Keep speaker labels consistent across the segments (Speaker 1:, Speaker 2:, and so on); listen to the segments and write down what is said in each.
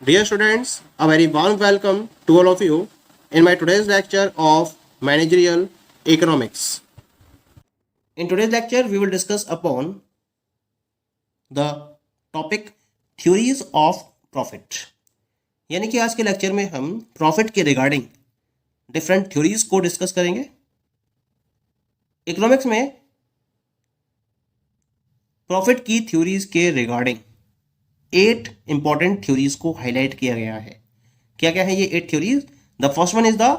Speaker 1: Dear students, a very warm welcome to all of you in my today's lecture of Managerial Economics. In today's lecture, we will discuss upon the topic Theories of Profit. यानी कि आज के lecture में हम profit के regarding different theories को discuss करेंगे। Economics में प्रॉफिट की थ्योरीज के रिगार्डिंग 8 इंपॉर्टेंट थ्योरीज को हाईलाइट किया गया है। क्या क्या है ये 8 theories? The first one is the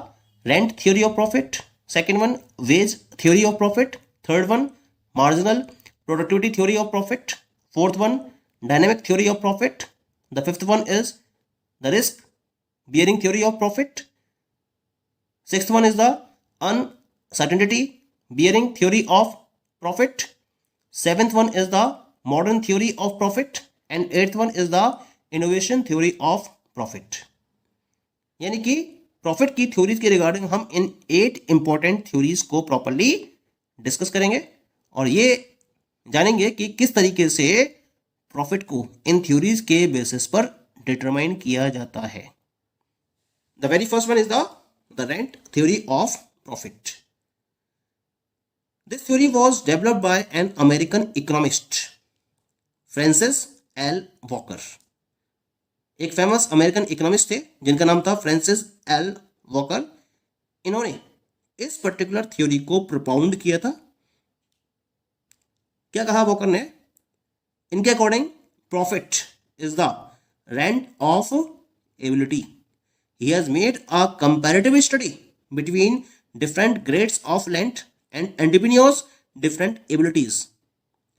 Speaker 1: rent theory of profit, second one wage theory of profit, third one marginal productivity theory of profit, fourth one dynamic theory of profit, the fifth one is the risk bearing theory of profit, sixth one is the uncertainty bearing theory of profit, seventh one is the modern theory of profit and eighth one is the innovation theory of profit. यानी कि profit की theories के regarding हम इन 8 important theories को properly discuss करेंगे और ये जानेंगे कि किस तरीके से प्रॉफिट को इन थ्योरीज के बेसिस पर डिटरमाइन किया जाता है। The very first one is the rent theory of profit. This theory was developed by an American economist Francis L walker. एक फेमस अमेरिकन इकोनॉमिस्ट थे जिनका नाम था फ्रांसिस एल वॉकर। इन्होंने इस पर्टिकुलर थ्योरी को प्रोपाउंड किया था। क्या कहा वॉकर ने? इनके according profit is the rent of ability. He has made a comparative study between different grades of land and entrepreneurs different abilities.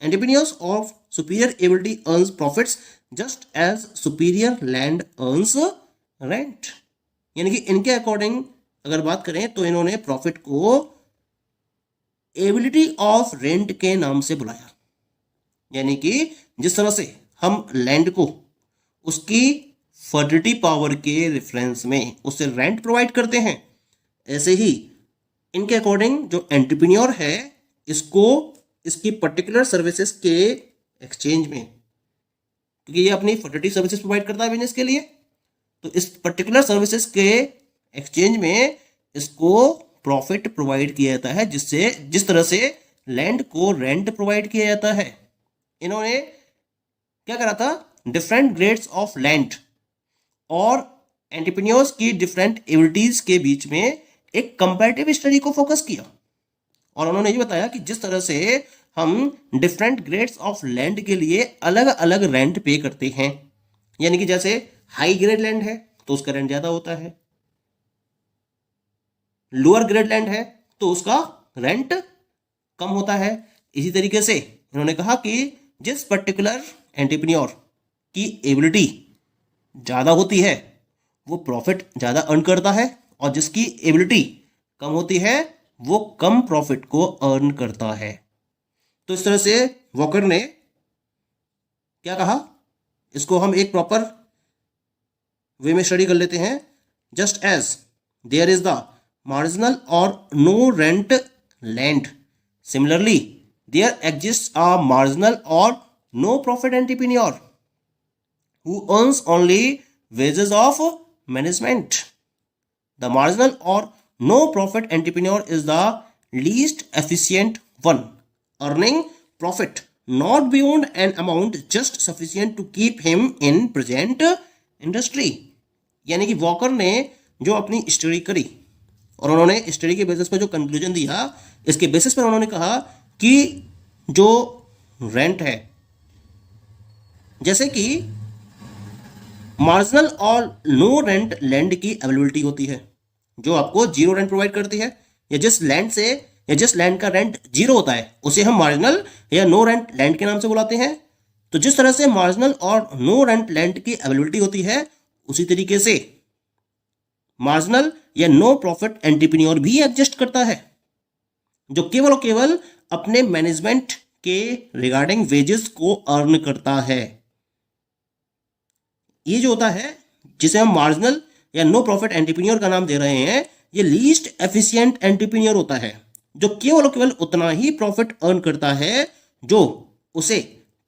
Speaker 1: Entrepreneurs of superior ability earns profits just as superior land earns rent। यानी कि इनके according अगर बात करें तो इन्होंने profit को ability of rent के नाम से बुलाया। यानी कि जिस तरह से हम लैंड को उसकी फर्टिलिटी पावर के रेफरेंस में उससे रेंट प्रोवाइड करते हैं, ऐसे ही इनके अकॉर्डिंग जो एंटरप्रेन्योर है इसको इसकी पर्टिकुलर सर्विसेज के एक्सचेंज में, क्योंकि ये अपनी फर्टिलिटी सर्विसेज प्रोवाइड करता है बिजनेस के लिए, तो इस पर्टिकुलर सर्विसेज के एक्सचेंज में इसको प्रॉफिट प्रोवाइड किया जाता है, जिस तरह से लैंड को रेंट प्रोवाइड किया जाता है। इन्होंने क्या करा था? डिफरेंट ग्रेड्स ऑफ लैंड और एंटरप्रेन्योर्स की डिफरेंट एबिलिटीज के बीच में एक कंपैरेटिव स्टडी को फोकस किया और उन्होंने ये बताया कि जिस तरह से हम डिफरेंट ग्रेड्स ऑफ लैंड के लिए अलग अलग रेंट पे करते हैं, यानी कि जैसे हाई ग्रेड लैंड है तो उसका रेंट ज्यादा होता है, लोअर ग्रेड लैंड है तो उसका रेंट कम होता है। इसी तरीके से इन्होंने कहा कि जिस पर्टिकुलर एंटरप्रेन्योर की एबिलिटी ज्यादा होती है वो प्रॉफिट ज्यादा अर्न करता है और जिसकी एबिलिटी कम होती है वो कम प्रॉफिट को अर्न करता है। तो इस तरह से वॉकर ने क्या कहा, इसको हम एक प्रॉपर वे में स्टडी कर लेते हैं। Just as there is the marginal or no rent land, similarly there exist a marginal or no profit entrepreneur who earns only wages of management. The marginal or no profit entrepreneur is the least efficient one, earning profit not beyond an amount just sufficient to keep him in present industry। यानी कि walker ने जो अपनी study करी और उन्होंने study के basis पर जो कंक्लूजन दिया, इसके बेसिस पर उन्होंने कहा कि जो रेंट है, जैसे कि marginal or no rent land की अवेलेबिलिटी होती है जो आपको जीरो रेंट प्रोवाइड करती है, या जिस लैंड का रेंट जीरो होता है उसे हम मार्जिनल या नो रेंट लैंड के नाम से बुलाते हैं। तो जिस तरह से marginal or no rent land की अवेलेबिलिटी होती है, उसी तरीके से मार्जिनल या नो प्रॉफिट एंटरप्रेन्योर भी एग्जिस्ट करता है जो केवल और केवल अपने मैनेजमेंट के रिगार्डिंग वेजेस को अर्न करता है। ये जो होता है जिसे हम मार्जिनल या नो प्रॉफिट एंटरप्रेन्योर का नाम दे रहे हैं, ये लीस्ट एफिशिएंट एंटरप्रेन्योर होता है जो केवल और केवल उतना ही प्रॉफिट अर्न करता है जो उसे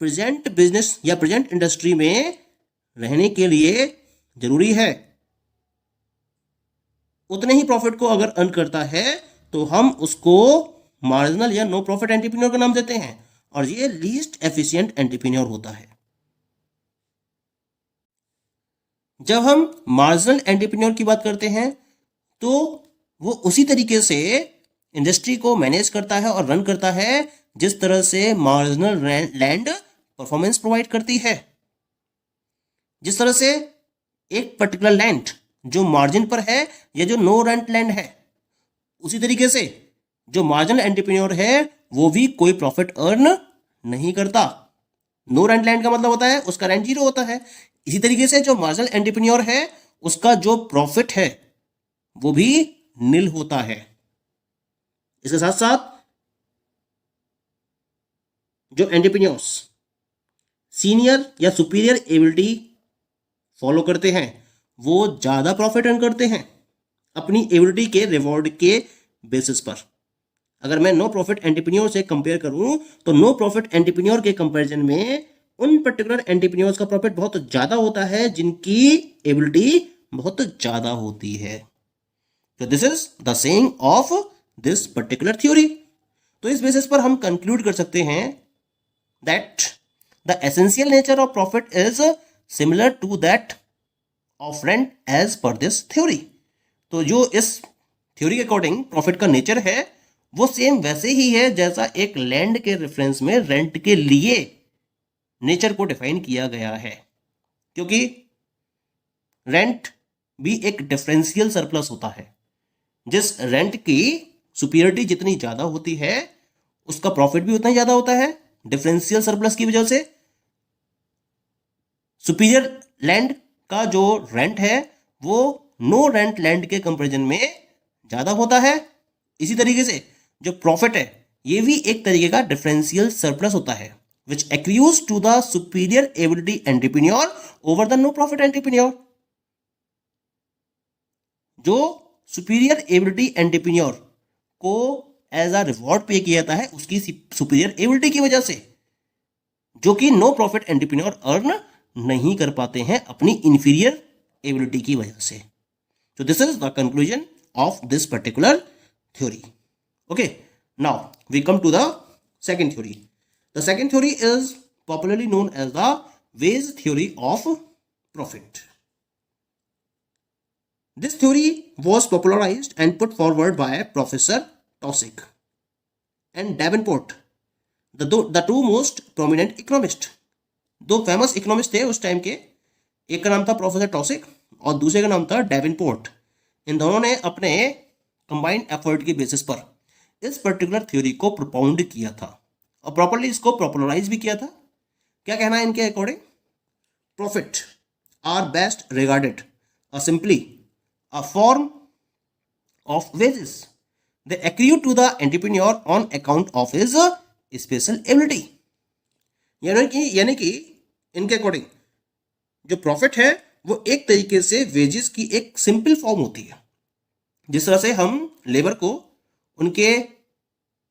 Speaker 1: प्रेजेंट बिजनेस या प्रेजेंट इंडस्ट्री में रहने के लिए जरूरी है उतने ही प्रॉफिट को अगर अर्न करता है तो हम उसको मार्जिनल या नो प्रॉफिट एंटरप्रेन्योर का नाम देते हैं, और ये लीस्ट एफिशिएंट एंटरप्रेन्योर होता है। जब हम मार्जिनल एंटरप्रेन्योर की बात करते हैं तो वो उसी तरीके से इंडस्ट्री को मैनेज करता है और रन करता है जिस तरह से मार्जिनल लैंड परफॉर्मेंस प्रोवाइड करती है। जिस तरह से एक पर्टिकुलर लैंड जो मार्जिन पर है या जो नो रेंट लैंड है, उसी तरीके से जो मार्जिनल एंटरप्रेन्योर है वो भी कोई प्रॉफिट अर्न नहीं करता। नो रेंट लैंड का मतलब होता है उसका रेंट जीरो होता है। इसी तरीके से जो मार्जिनल एंटरप्रेन्योर है उसका जो प्रॉफिट है वो भी नील होता है। इसके साथ साथ जो एंटरप्रेन्योर्स सीनियर या सुपीरियर एबिलिटी फॉलो करते हैं वो ज्यादा प्रॉफिट अर्न करते हैं अपनी एबिलिटी के रिवॉर्ड के बेसिस पर। अगर मैं नो प्रॉफिट एंटरप्रेन्योर से कंपेयर करूं तो नो प्रॉफिट एंटरप्रेन्योर के कंपैरिजन में उन पर्टिकुलर एंटरप्रेन्योर्स का प्रॉफिट बहुत ज्यादा होता है जिनकी एबिलिटी बहुत ज्यादा होती है। तो this is the saying of this particular theory. तो इस बेसिस पर हम कंक्लूड कर सकते हैं that the essential nature of profit is similar to that of rent as per this theory. तो जो इस थ्योरी के अकॉर्डिंग प्रॉफिट का नेचर है वो सेम वैसे ही है जैसा एक लैंड के रेफरेंस में रेंट के लिए नेचर को डिफाइन किया गया है, क्योंकि रेंट भी एक डिफरेंशियल सरप्लस होता है। जिस रेंट की सुपीरियरिटी जितनी ज्यादा होती है उसका प्रॉफिट भी उतना ही ज्यादा होता है। डिफरेंशियल सरप्लस की वजह से सुपीरियर लैंड का जो रेंट है वो नो रेंट लैंड के कंपैरिजन में ज्यादा होता है। इसी तरीके से जो प्रॉफिट है ये भी एक तरीके का डिफरेंशियल सरप्लस होता है which accrues to the superior ability entrepreneur over the no profit entrepreneur। जो सुपीरियर एबिलिटी एंटरप्रेन्योर को एज अ रिवॉर्ड पे किया जाता है उसकी सुपीरियर एबिलिटी की वजह से, जो कि नो प्रॉफिट एंटरप्रेन्योर अर्न नहीं कर पाते हैं अपनी इंफीरियर एबिलिटी की वजह से। तो this is the conclusion of this particular theory. Okay, now we come to the second theory. The second theory is popularly known as the wage theory of profit. This theory was popularized and put forward by Professor Taussig and Davenport, the two most prominent economists. दो famous economist थे उस time के, एक का नाम था professor टॉसिक और दूसरे का नाम था डेवेनपोर्ट। इन दोनों ने अपने कंबाइंड एफर्ट की बेसिस पर इस पर्टिकुलर थ्योरी को प्रोपाउंड किया था और प्रॉपरली इसको पॉपुलराइज भी किया था। क्या कहना है इनके according? Profit are best regarded simply a form of wages they accrue to the entrepreneur on account of his special ability. यानी कि इनके अकॉर्डिंग जो प्रॉफिट है वो एक तरीके से वेजेस की एक सिंपल फॉर्म होती है। जिस तरह से हम लेबर को उनके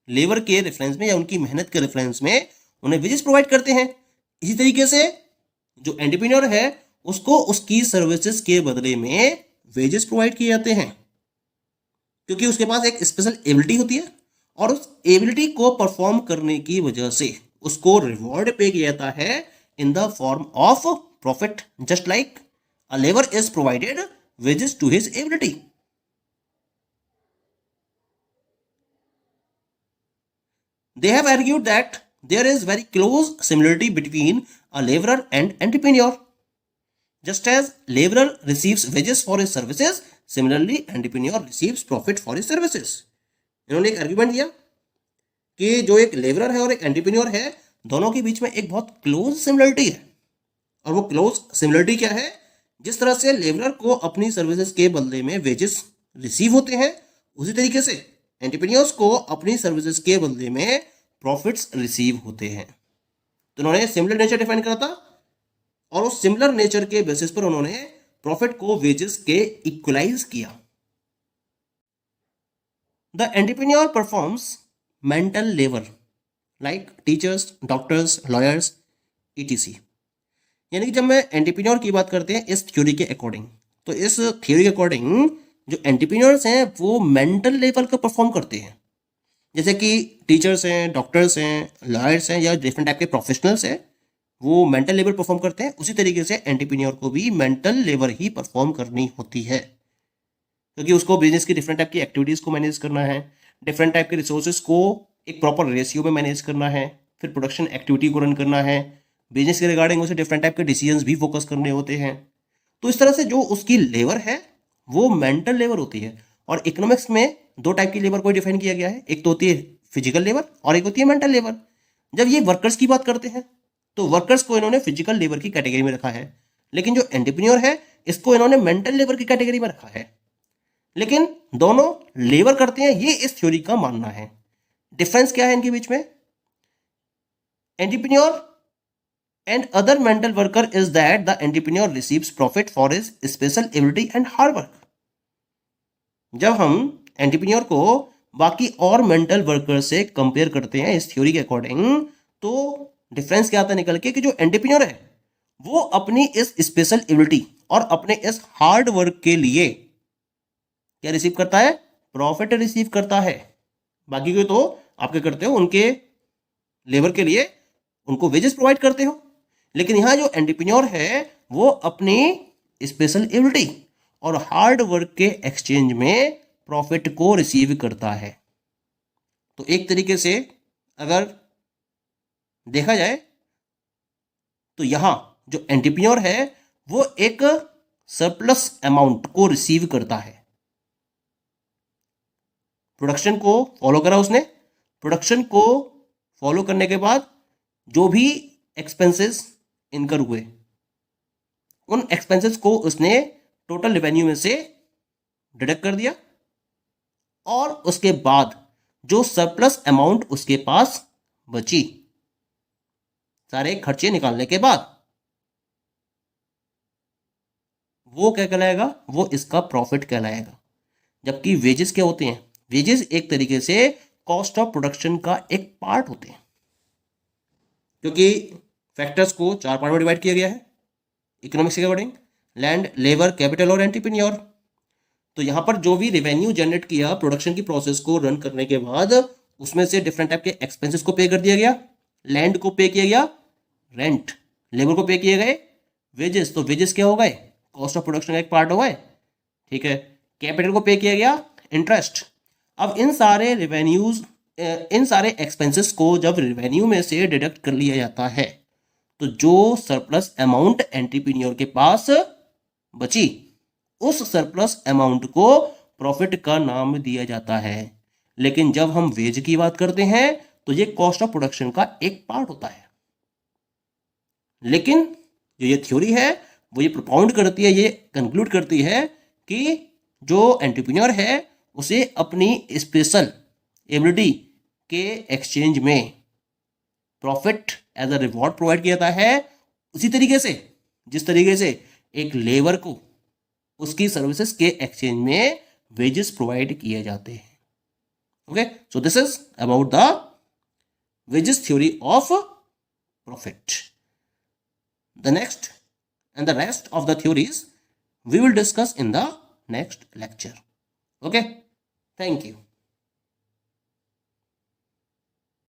Speaker 1: लेबर के रेफरेंस में या उनकी मेहनत के रेफरेंस में उन्हें वेजेस प्रोवाइड करते हैं, इसी तरीके से जो एंटरप्रेन्योर है उसको उसकी सर्विसेज के बदले में वेजेस प्रोवाइड किए जाते हैं, क्योंकि उसके पास एक स्पेशल एबिलिटी होती है और उस एबिलिटी को परफॉर्म करने की वजह से उसको रिवॉर्ड पे किया जाता है in the form of profit, just like a labour is provided wages to his ability. They have argued that there is very close similarity between a laborer and entrepreneur. Just as laborer receives wages for his services, similarly entrepreneur receives profit for his services. इन्होंने एक argument दिया कि जो एक labourer है और एक entrepreneur है दोनों के बीच में एक बहुत क्लोज सिमिलरिटी है। और वो क्लोज सिमिलरिटी क्या है? जिस तरह से लेबरर को अपनी सर्विसेज के बदले में वेजेस रिसीव होते हैं उसी तरीके से एंटरप्रेन्योर्स को अपनी सर्विसेज के बदले में प्रॉफिट्स रिसीव होते हैं। तो उन्होंने सिमिलर नेचर डिफाइन करा था और उस सिमिलर नेचर के बेसिस पर उन्होंने प्रॉफिट को वेजेस के इक्वलाइज किया। The entrepreneur performs mental labour like teachers, doctors, lawyers, etc. यानी कि जब मैं एंटरप्रेन्योर की बात करते हैं इस थ्योरी के अकॉर्डिंग, तो इस थ्योरी के अकॉर्डिंग जो एंटरप्रेन्योर्स हैं वो मेंटल लेवल का परफॉर्म करते हैं। जैसे कि टीचर्स हैं, डॉक्टर्स हैं, लॉयर्स हैं या डिफरेंट टाइप के प्रोफेशनल्स हैं, वो मेंटल लेवल परफॉर्म करते हैं। उसी तरीके से एंटरप्रेन्योर को भी मेंटल लेवल ही परफॉर्म करनी होती है, क्योंकि उसको बिजनेस की डिफरेंट टाइप की एक्टिविटीज़ को मैनेज करना है, डिफरेंट टाइप के रिसोर्सेज को एक प्रॉपर रेशियो में मैनेज करना है, फिर प्रोडक्शन एक्टिविटी को रन करना है, बिजनेस के रिगार्डिंग उसे डिफरेंट टाइप के डिसीजंस भी फोकस करने होते हैं। तो इस तरह से जो उसकी लेबर है वो मेंटल लेबर होती है। और इकोनॉमिक्स में दो टाइप की लेबर को डिफाइन किया गया है, एक तो होती है फिजिकल लेबर और एक होती है मेंटल लेबर। जब ये वर्कर्स की बात करते हैं तो वर्कर्स को इन्होंने फिजिकल लेबर की कैटेगरी में रखा है, लेकिन जो एंटरप्रेन्योर है इसको इन्होंने मेंटल लेबर की कैटेगरी में रखा है। लेकिन दोनों लेबर करते हैं, ये इस थ्योरी का मानना है। डिफरेंस क्या है इनके बीच में? Entrepreneur and other mental worker is that the entrepreneur receives profit for his special ability and hard work। जब हम एंटरप्रेन्योर को बाकी और मेंटल वर्कर से कंपेयर करते हैं इस थ्योरी के अकॉर्डिंग, तो डिफरेंस क्या आता है निकल के कि जो एंटरप्रेन्योर है वो अपनी इस स्पेशल एबिलिटी और अपने इस हार्ड वर्क के लिए क्या रिसीव करता है? प्रॉफिट रिसीव करता है। बाकी के तो आप क्या करते हो, उनके लेबर के लिए उनको वेजेस प्रोवाइड करते हो, लेकिन यहां जो एंटरप्रेन्योर है वो अपनी स्पेशल एबिलिटी और हार्ड वर्क के एक्सचेंज में प्रॉफिट को रिसीव करता है। तो एक तरीके से अगर देखा जाए तो यहां जो एंटरप्रेन्योर है वो एक सरप्लस अमाउंट को रिसीव करता है। प्रोडक्शन को फॉलो करा उसने, प्रोडक्शन को फॉलो करने के बाद जो भी एक्सपेंसेस इनकर हुए उन एक्सपेंसेस को उसने टोटल रेवेन्यू में से डिडक्ट कर दिया, और उसके बाद जो सरप्लस अमाउंट उसके पास बची सारे खर्चे निकालने के बाद, वो क्या कहलाएगा? वो इसका प्रॉफिट कहलाएगा। जबकि वेजेस क्या होते हैं? वेजेस एक तरीके से कॉस्ट ऑफ प्रोडक्शन का एक पार्ट होते हैं, क्योंकि फैक्टर्स को 4 पार्ट में डिवाइड किया गया है इकोनॉमिक्स के अकॉर्डिंग: लैंड, लेबर, कैपिटल और एंटरप्रेन्योर। तो यहाँ पर जो भी रेवेन्यू जनरेट किया प्रोडक्शन की प्रोसेस को रन करने के बाद, उसमें से डिफरेंट टाइप के एक्सपेंसेस को पे कर दिया गया। लैंड को पे किया गया रेंट, लेबर को पे किए गए वेजेस, तो वेजेस क्या हो गए? कॉस्ट ऑफ प्रोडक्शन का एक पार्ट हो गए, ठीक है। कैपिटल को पे किया गया इंटरेस्ट। अब इन सारे रेवेन्यूज, इन सारे एक्सपेंसेस को जब रेवेन्यू में से डिडक्ट कर लिया जाता है, तो जो सरप्लस अमाउंट एंटरप्रेन्योर के पास बची, उस सरप्लस अमाउंट को प्रॉफिट का नाम दिया जाता है। लेकिन जब हम वेज की बात करते हैं तो ये कॉस्ट ऑफ प्रोडक्शन का एक पार्ट होता है। लेकिन जो ये थ्योरी है वो ये प्रोपाउंड करती है, ये कंक्लूड करती है कि जो एंटरप्रेन्योर है उसे अपनी स्पेशल एबिलिटी के एक्सचेंज में profit as a reward provide किया जाता है, उसी तरीके से जिस तरीके से एक लेबर को उसकी सर्विसेज के एक्सचेंज में वेजेस प्रोवाइड किए जाते हैं। Okay, so this is about the wages theory of profit. The next and the rest of the theories we will discuss in the next lecture. Okay, thank you.